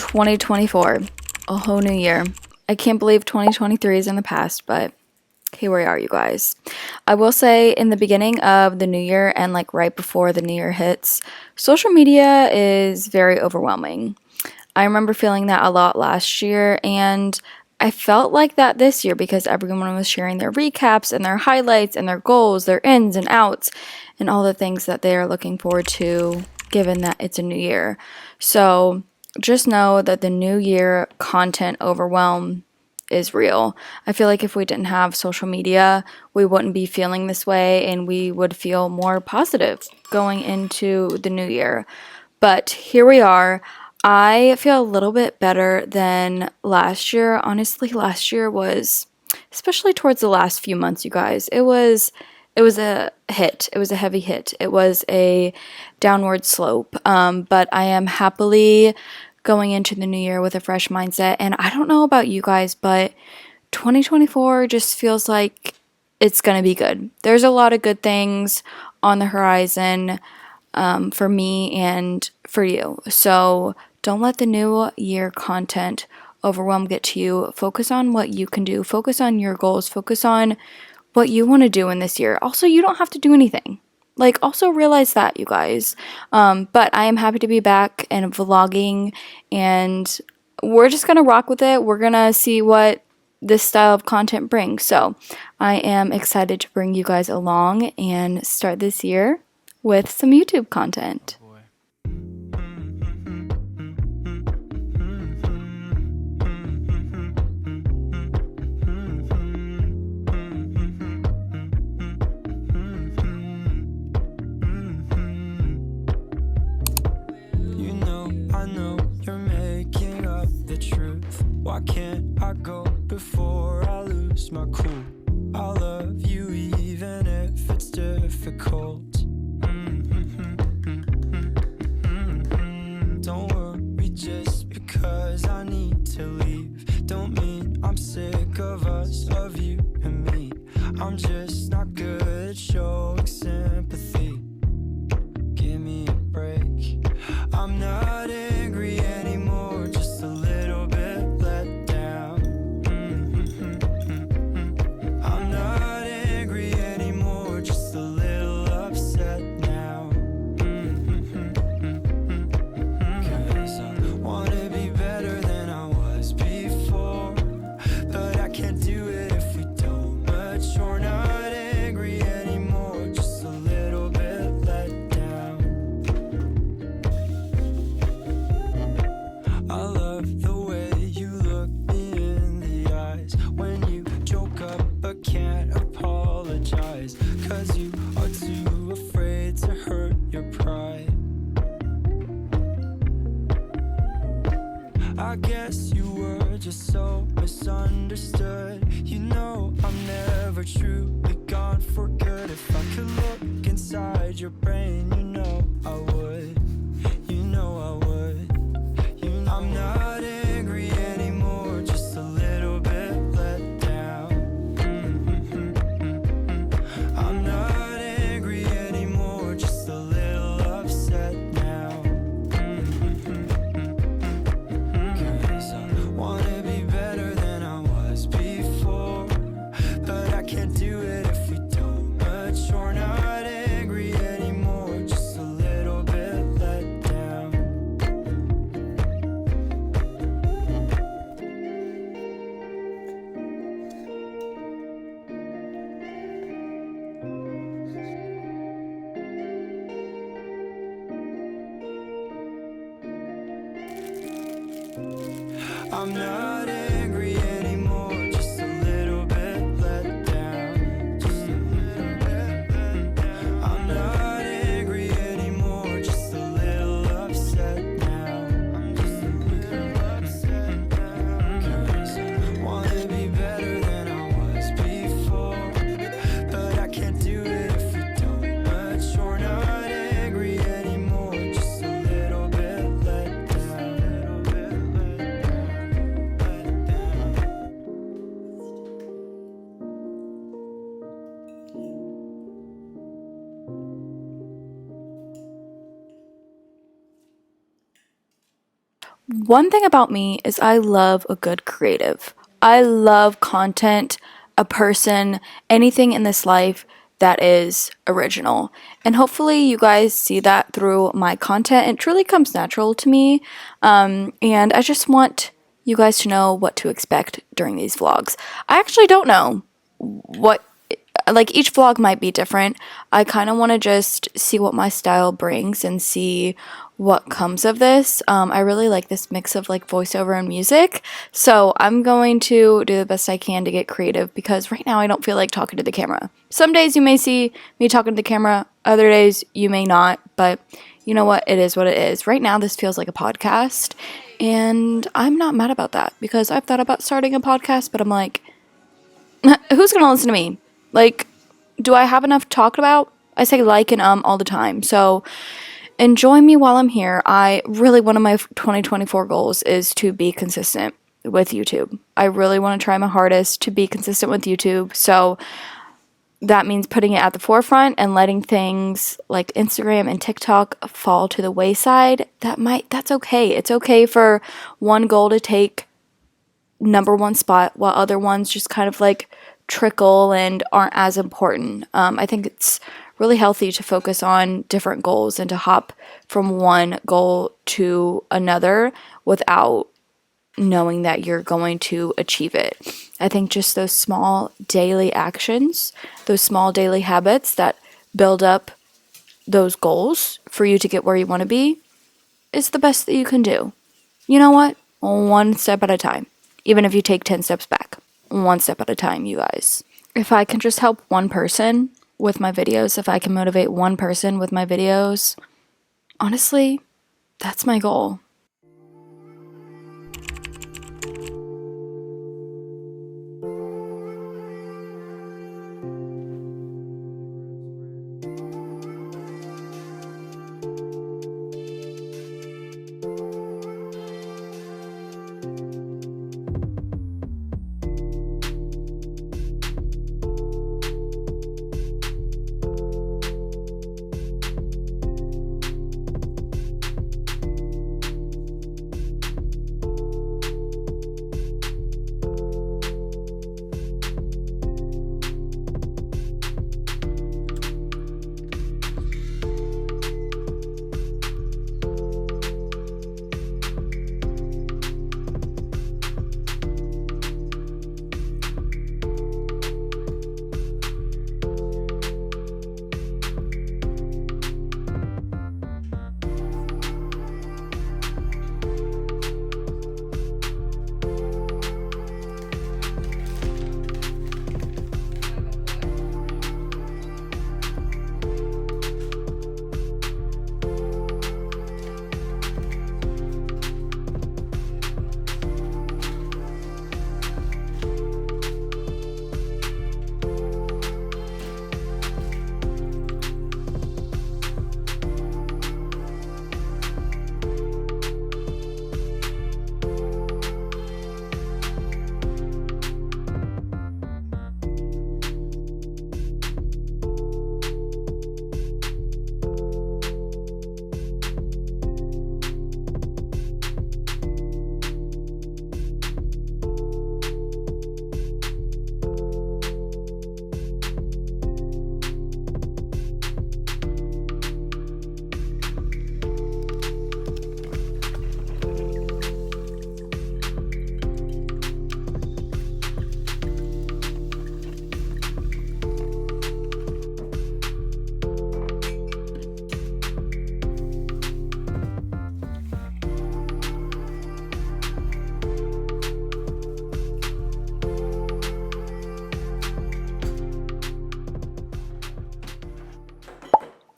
2024, a whole new year. I can't believe 2023 is in the past, but here we are, you guys. I will say in the beginning of the new year and like right before the new year hits, social media is very overwhelming. I remember feeling that a lot last year, and I felt like that this year because everyone was sharing their recaps and their highlights and their goals, their ins and outs, and all the things that they are looking forward to given that it's a new year. So just know that the new year content overwhelm is real. I feel like if we didn't have social media, we wouldn't be feeling this way and we would feel more positive going into the new year. But here we are. I feel a little bit better than last year. Honestly, last year was, especially towards the last few months, you guys, it was a hit. It was a heavy hit. It was a downward slope. But I am happily going into the new year with a fresh mindset. And I don't know about you guys, but 2024 just feels like it's going to be good. There's a lot of good things on the horizon for me and for you. So don't let the new year content overwhelm get to you. Focus on what you can do. Focus on your goals. Focus on what you want to do in this year. Also, you don't have to do anything. Like, also realize that, you guys. But I am happy to be back and vlogging, and we're just going to rock with it. We're going to see what this style of content brings. So I am excited to bring you guys along and start this year with some YouTube content. Why can't I go before I lose my cool? I love you even if it's difficult. Don't worry just because I need to leave. Don't mean I'm sick of us, of you and me. I'm just not good at showing sympathy. Give me a break. I'm not angry anymore, just a little bit. I guess you were just so misunderstood. You know I'm never truly gone for good. If I could look inside your brain, you know I would. You know I would. You know I'm not angry anymore, just a little bit let down. I'm not angry anymore, just a little upset now. Wanna be better than I was before, but I can't do it if we don't mature. Not angry anymore, just a little bit let down. I'm not angry anymore, just a little bit let down. Just a little bit let down. I'm not angry anymore, just a little upset now. I'm just a little upset now. 'Cause I wanna be better than I was before, but I can't do it if we don't mature. Not angry anymore, just a little bit let down. one thing about me is I love a good creative. I love content, a person, anything in this life that is original. And hopefully you guys see that through my content. It truly comes natural to me. And I just want you guys to know what to expect during these vlogs. I actually don't know what, like, each vlog might be different. I kind of want to just see what my style brings and see what comes of this. I really like this mix of like voiceover and music, so I'm going to do the best I can to get creative, because right now I don't feel like talking to the camera. Some days you may see me talking to the camera, other days you may not, but you know what, it is what it is. Right now this feels like a podcast, and I'm not mad about that, because I've thought about starting a podcast, but I'm like, who's gonna listen to me? Like, do I have enough to talk about? I say like and all the time. So enjoy me while I'm here. One of my 2024 goals is to be consistent with YouTube. I really want to try my hardest to be consistent with YouTube. So that means putting it at the forefront and letting things like Instagram and TikTok fall to the wayside. That's okay. It's okay for one goal to take number one spot while other ones just kind of like trickle and aren't as important. I think it's really healthy to focus on different goals and to hop from one goal to another without knowing that you're going to achieve it. I think just those small daily actions, those small daily habits that build up those goals for you to get where you want to be is the best that you can do. You know what? One step at a time. Even if you take 10 steps back. One step at a time, you guys. If I can just help one person with my videos, if I can motivate one person with my videos, honestly, that's my goal.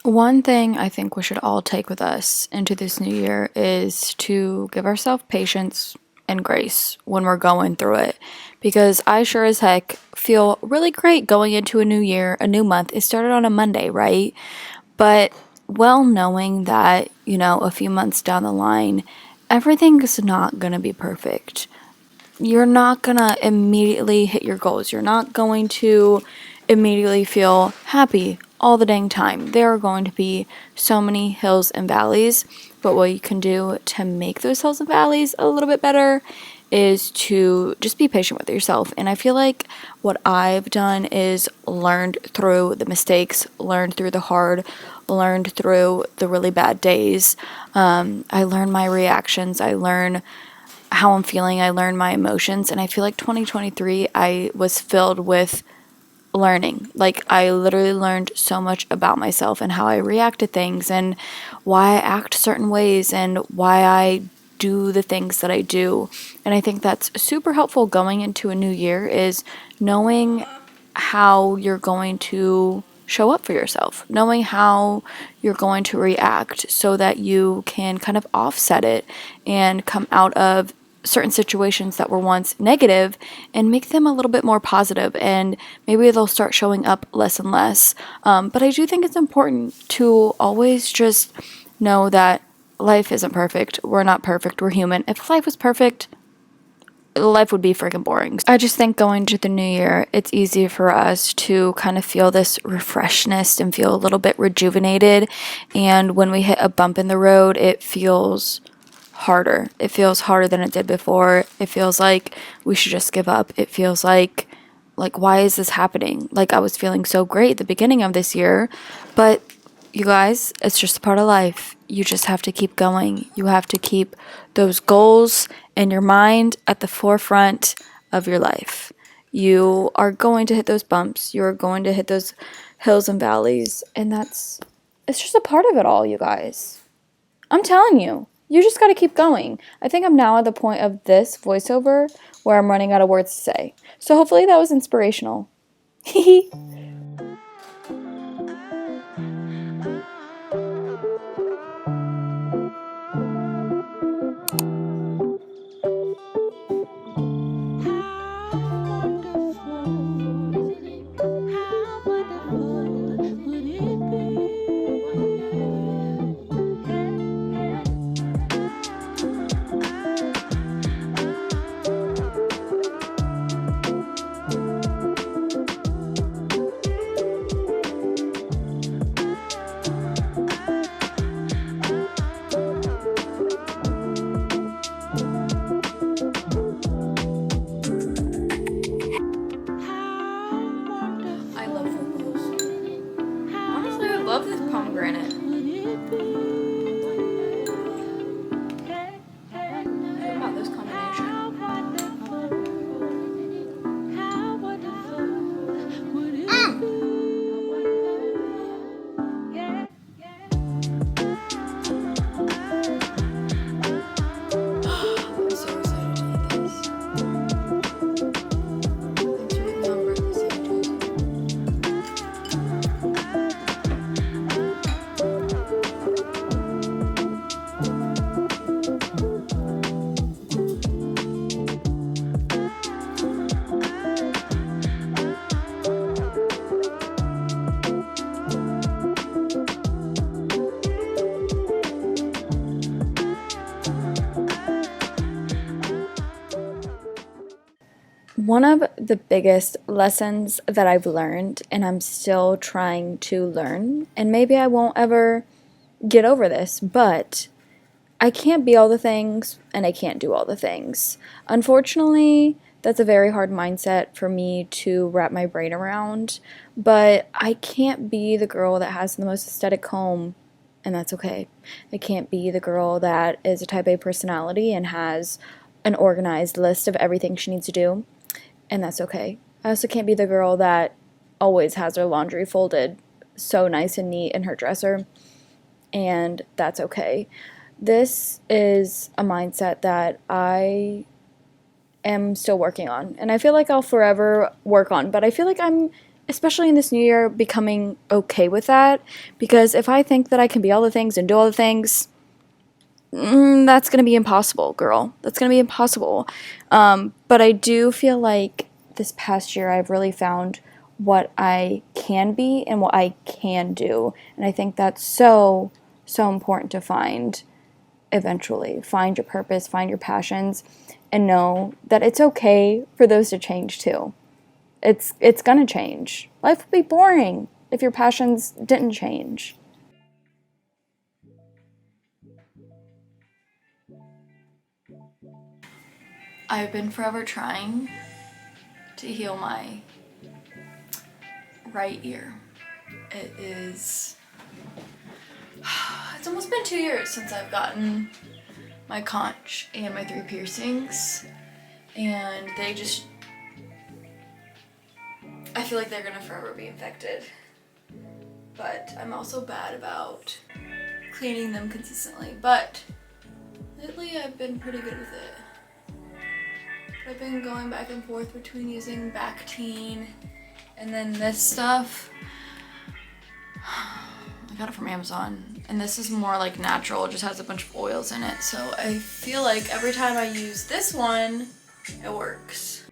One thing I think we should all take with us into this new year is to give ourselves patience and grace when we're going through it. Because I sure as heck feel really great going into a new year, a new month. It started on a Monday, right? But well knowing that, a few months down the line, everything's not going to be perfect. You're not going to immediately hit your goals. You're not going to immediately feel happy all the dang time. There are going to be so many hills and valleys but what you can do to make those hills and valleys a little bit better is to just be patient with yourself. And I feel like what I've done is learned through the mistakes, learned through the hard, learned through the really bad days. I learn my reactions, I learn how I'm feeling, I learn my emotions, and I feel like 2023 I was filled with learning. Like, I literally learned so much about myself and how I react to things and why I act certain ways and why I do the things that I do. And I think that's super helpful going into a new year, is knowing how you're going to show up for yourself, knowing how you're going to react so that you can kind of offset it and come out of certain situations that were once negative and make them a little bit more positive, and maybe they'll start showing up less and less. But I do think it's important to always just know that life isn't perfect. We're not perfect. We're human. If life was perfect, life would be freaking boring. I just think going to the new year, it's easy for us to kind of feel this refreshness and feel a little bit rejuvenated. And when we hit a bump in the road, it feels harder. It feels harder than it did before. It feels like we should just give up. It feels like why is this happening? Like, I was feeling so great at the beginning of this year, but you guys, it's just a part of life. You just have to keep going. You have to keep those goals in your mind at the forefront of your life. You are going to hit those bumps. You are going to hit those hills and valleys. And it's just a part of it all, you guys. I'm telling you, you just got to keep going. I think I'm now at the point of this voiceover where I'm running out of words to say. So hopefully that was inspirational. Hehe. Love this pomegranate. What about this combination? I'm so excited to eat this. Thanks for making my breakfast sandwiches. One of the biggest lessons that I've learned, and I'm still trying to learn, and maybe I won't ever get over this, but I can't be all the things and I can't do all the things. Unfortunately, that's a very hard mindset for me to wrap my brain around, but I can't be the girl that has the most aesthetic home, and that's okay. I can't be the girl that is a type A personality and has an organized list of everything she needs to do, and that's okay. I also can't be the girl that always has her laundry folded so nice and neat in her dresser, and that's okay. This is a mindset that I am still working on, and I feel like I'll forever work on, but I feel like I'm, especially in this new year, becoming okay with that, because if I think that I can be all the things and do all the things, that's going to be impossible, girl. That's going to be impossible. But I do feel like this past year I've really found what I can be and what I can do. And I think that's so, so important to find eventually. Find your purpose, find your passions, and know that it's okay for those to change too. It's going to change. Life would be boring if your passions didn't change. I've been forever trying to heal my right ear. It's almost been 2 years since I've gotten my conch and my 3 piercings, and I feel like they're gonna forever be infected. But I'm also bad about cleaning them consistently. But lately I've been pretty good with it. I've been going back and forth between using Bactine and then this stuff. I got it from Amazon, and this is more like natural. It just has a bunch of oils in it. So I feel like every time I use this one, it works.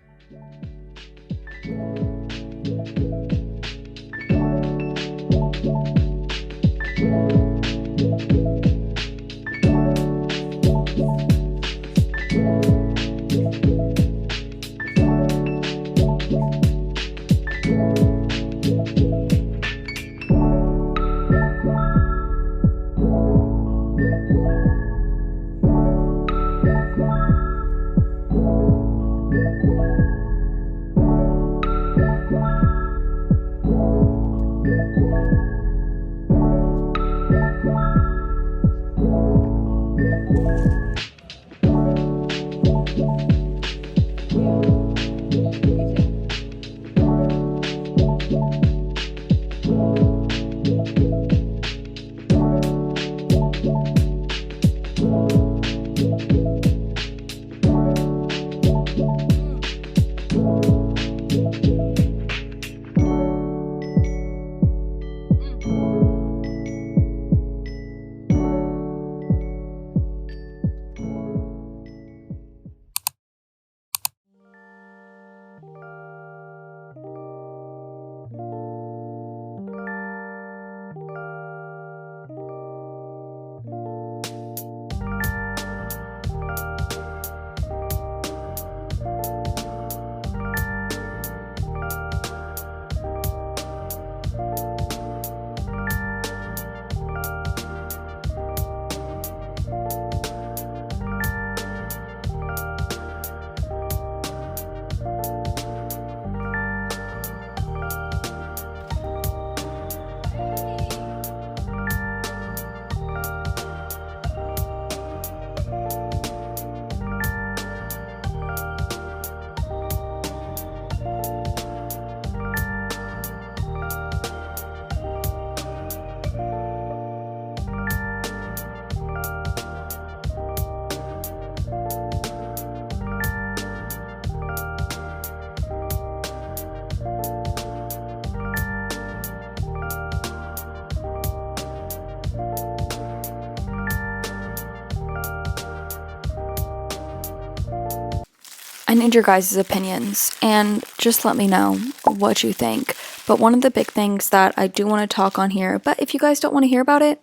I need your guys' opinions, and just let me know what you think. But one of the big things that I do want to talk on here, but if you guys don't want to hear about it,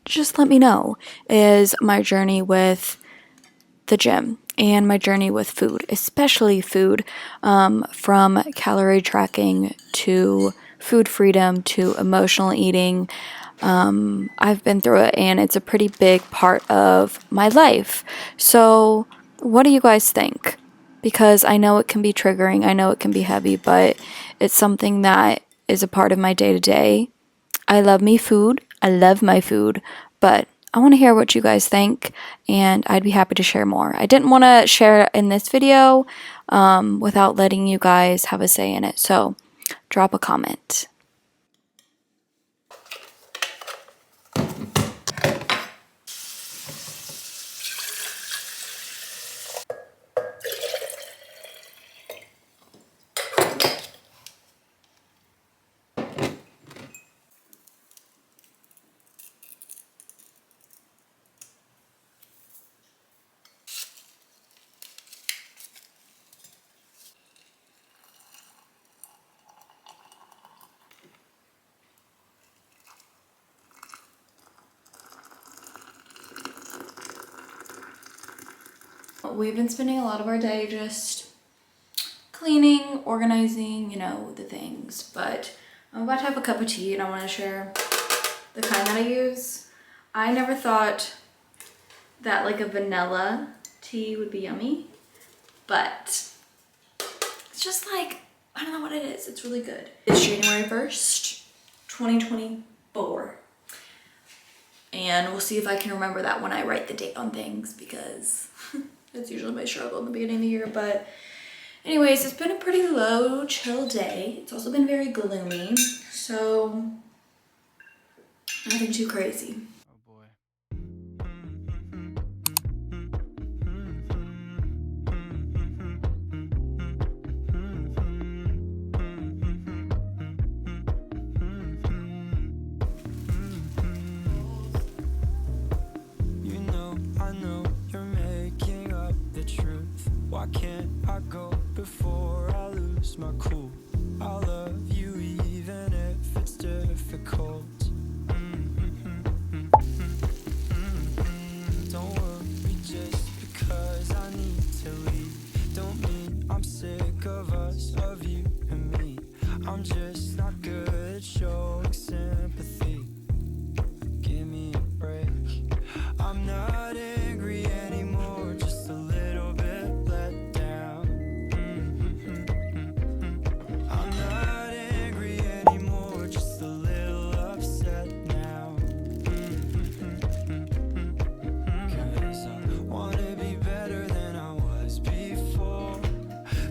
just let me know, is my journey with the gym and my journey with food, especially food, from calorie tracking to food freedom to emotional eating. I've been through it, and it's a pretty big part of my life. So what do you guys think? Because I know it can be triggering, I know it can be heavy, but it's something that is a part of my day-to-day. I love me food, I love my food, but I want to hear what you guys think, and I'd be happy to share more. I didn't want to share in this video without letting you guys have a say in it, so drop a comment. We've been spending a lot of our day just cleaning, organizing, you know, the things. But I'm about to have a cup of tea, and I want to share the kind that I use. I never thought that like a vanilla tea would be yummy, but it's just like, I don't know what it is. It's really good. It's January 1st, 2024. And we'll see if I can remember that when I write the date on things, because that's usually my struggle in the beginning of the year. But anyways, it's been a pretty low, chill day. It's also been very gloomy, so nothing too crazy. Oh boy. You know, I know you're making up the truth. Why can't I go before I lose my cool? I love you even if it's difficult. Don't worry just because I need to leave. Don't mean I'm sick of us, of you and me. I'm just not good at showing sympathy. Give me a break. I'm not angry anymore, just a little bit let down. I'm not angry anymore, just a little upset now. 'Cause I wanna be better than I was before,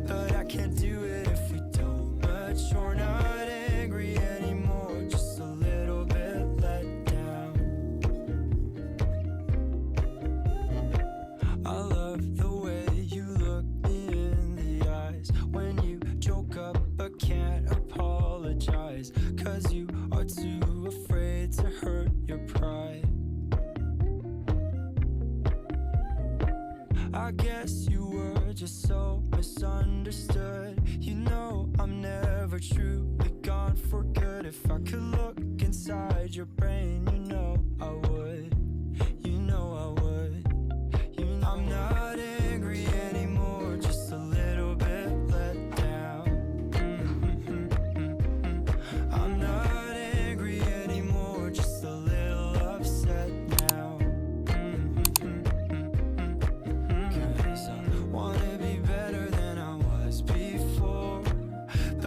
but I can't do it if we don't mature. Not angry anymore, just a little bit let down. I love the way you look me in the eyes when you joke up but can't apologize, 'cause you are too afraid to hurt your pride. I guess you were just so misunderstood. You know I'm never truly gone for good. If I could look inside your brain,